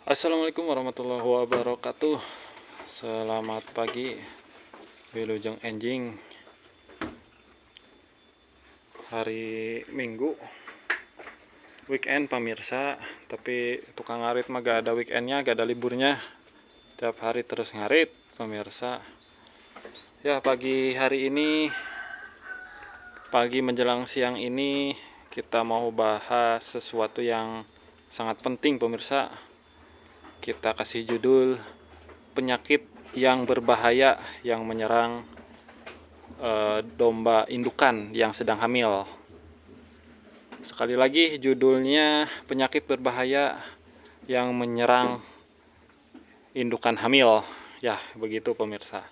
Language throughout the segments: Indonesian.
Assalamualaikum warahmatullahi wabarakatuh. Selamat pagi, Wilujeng Enjing. Hari Minggu, weekend pemirsa. Tapi tukang ngarit mah gak ada weekendnya, gak ada liburnya. Tiap hari terus ngarit pemirsa. Ya, pagi hari ini, pagi menjelang siang ini, kita mau bahas sesuatu yang sangat penting pemirsa. Kita kasih judul penyakit yang berbahaya yang menyerang domba indukan yang sedang hamil. Sekali lagi judulnya penyakit berbahaya yang menyerang indukan hamil. Ya, begitu pemirsa.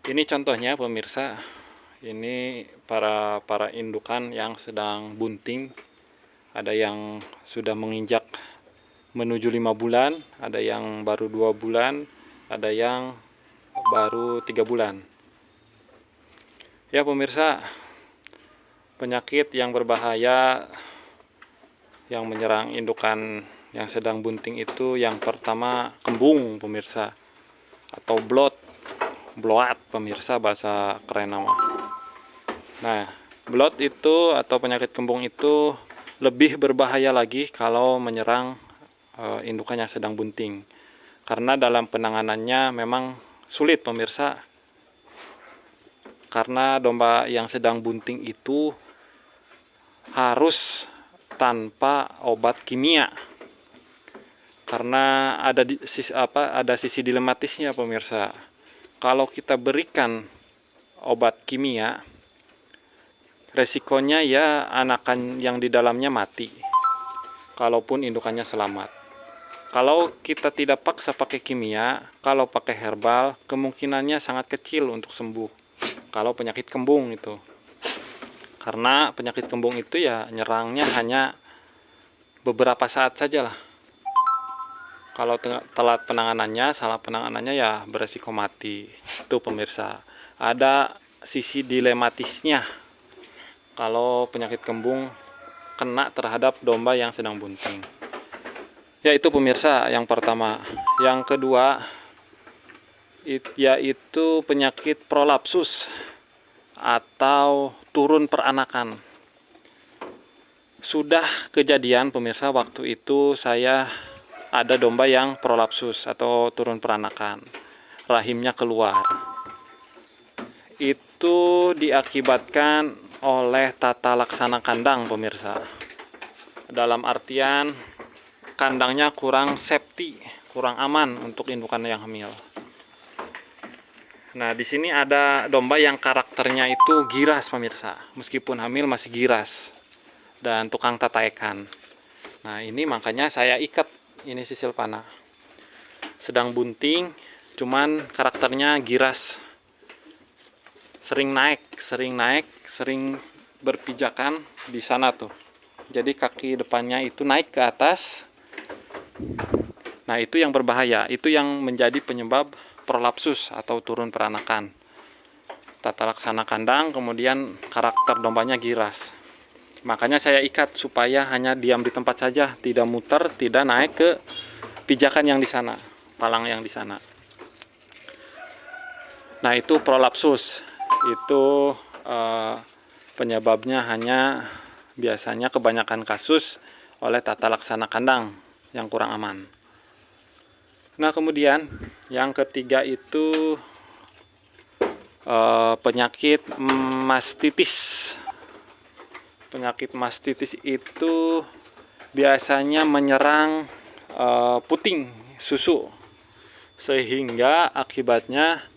Ini contohnya pemirsa. Ini para indukan yang sedang bunting. Ada yang sudah menginjak menuju 5 bulan, ada yang baru 2 bulan, ada yang baru 3 bulan. Ya pemirsa, penyakit yang berbahaya yang menyerang indukan yang sedang bunting itu yang pertama kembung pemirsa, atau bloat pemirsa bahasa keren nama. Nah, bloat itu atau penyakit kembung itu lebih berbahaya lagi kalau menyerang indukan yang sedang bunting, karena dalam penanganannya memang sulit pemirsa, karena domba yang sedang bunting itu harus tanpa obat kimia, karena ada sisi dilematisnya pemirsa. Kalau kita berikan obat kimia, resikonya ya anakan yang di dalamnya mati, kalaupun indukannya selamat. Kalau kita tidak paksa pakai kimia, kalau pakai herbal, kemungkinannya sangat kecil untuk sembuh. Kalau penyakit kembung itu, karena penyakit kembung itu ya nyerangnya hanya beberapa saat saja lah. Kalau telat penanganannya, salah penanganannya ya beresiko mati. Itu pemirsa. Ada sisi dilematisnya kalau penyakit kembung kena terhadap domba yang sedang bunting. Ya, itu pemirsa yang pertama. Yang kedua yaitu penyakit prolapsus atau turun peranakan. Sudah kejadian pemirsa, waktu itu saya ada domba yang prolapsus atau turun peranakan, rahimnya keluar. Itu diakibatkan oleh tata laksana kandang pemirsa. Dalam artian kandangnya kurang safety, kurang aman untuk indukan yang hamil. Nah, di sini ada domba yang karakternya itu giras pemirsa. Meskipun hamil masih giras dan tukang tataekan. Nah, ini makanya saya ikat ini sisil panah. Sedang bunting, cuman karakternya giras. Sering naik, sering berpijakan di sana tuh. Jadi kaki depannya itu naik ke atas. Nah, itu yang berbahaya, itu yang menjadi penyebab prolapsus atau turun peranakan. Tata laksana kandang, kemudian karakter dombanya giras. Makanya saya ikat supaya hanya diam di tempat saja, tidak muter, tidak naik ke pijakan yang di sana, palang yang di sana. Nah, itu prolapsus. Itu penyebabnya hanya biasanya kebanyakan kasus oleh tata laksana kandang yang kurang aman. Nah, kemudian yang ketiga itu penyakit mastitis. Penyakit mastitis itu biasanya menyerang puting susu, sehingga akibatnya,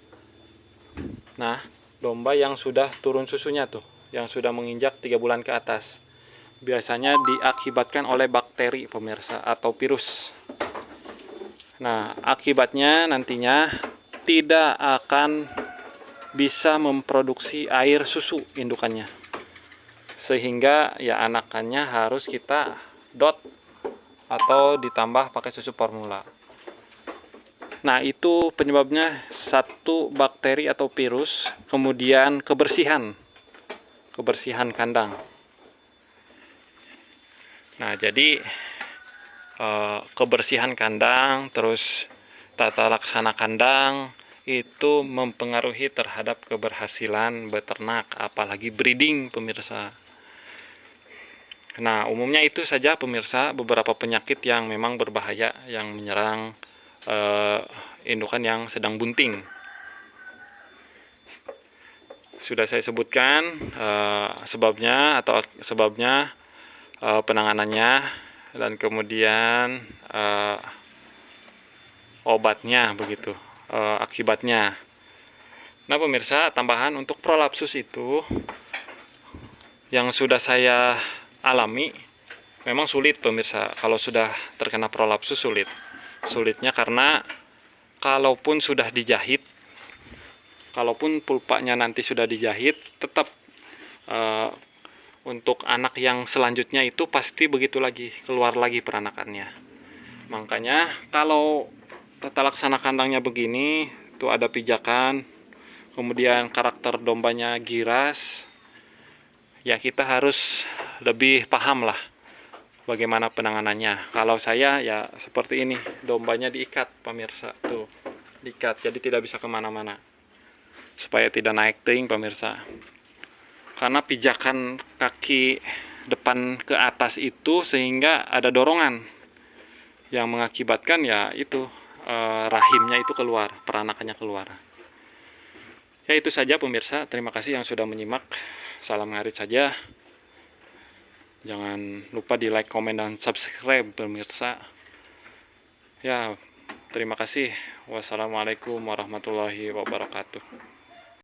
nah, domba yang sudah turun susunya tuh, yang sudah menginjak 3 bulan ke atas, biasanya diakibatkan oleh bakteri pemirsa atau virus. Nah, akibatnya nantinya tidak akan bisa memproduksi air susu indukannya, sehingga ya anakannya harus kita dot atau ditambah pakai susu formula. Nah, itu penyebabnya satu bakteri atau virus, kemudian kebersihan kandang. Nah, jadi kebersihan kandang, terus tata laksana kandang itu mempengaruhi terhadap keberhasilan beternak, apalagi breeding pemirsa. Nah, umumnya itu saja pemirsa beberapa penyakit yang memang berbahaya yang menyerang indukan yang sedang bunting. Sudah saya sebutkan sebabnya penanganannya, dan kemudian obatnya begitu, akibatnya. Nah pemirsa, tambahan untuk prolapsus itu yang sudah saya alami memang sulit pemirsa. Kalau sudah terkena prolapsus sulitnya karena kalaupun sudah dijahit, kalaupun pulpanya nanti sudah dijahit, tetap untuk anak yang selanjutnya itu pasti begitu lagi, keluar lagi peranakannya. Makanya kalau tata laksana kandangnya begini, tuh ada pijakan, kemudian karakter dombanya giras, ya kita harus lebih paham lah bagaimana penanganannya. Kalau saya ya seperti ini, dombanya diikat pemirsa, tuh diikat, jadi tidak bisa kemana-mana supaya tidak naik teuing pemirsa. Karena pijakan kaki depan ke atas itu sehingga ada dorongan yang mengakibatkan ya itu rahimnya itu keluar, peranakannya keluar. Ya itu saja pemirsa, terima kasih yang sudah menyimak. Salam ngarit saja. Jangan lupa di like, komen, dan subscribe pemirsa. Ya, terima kasih. Wassalamualaikum warahmatullahi wabarakatuh.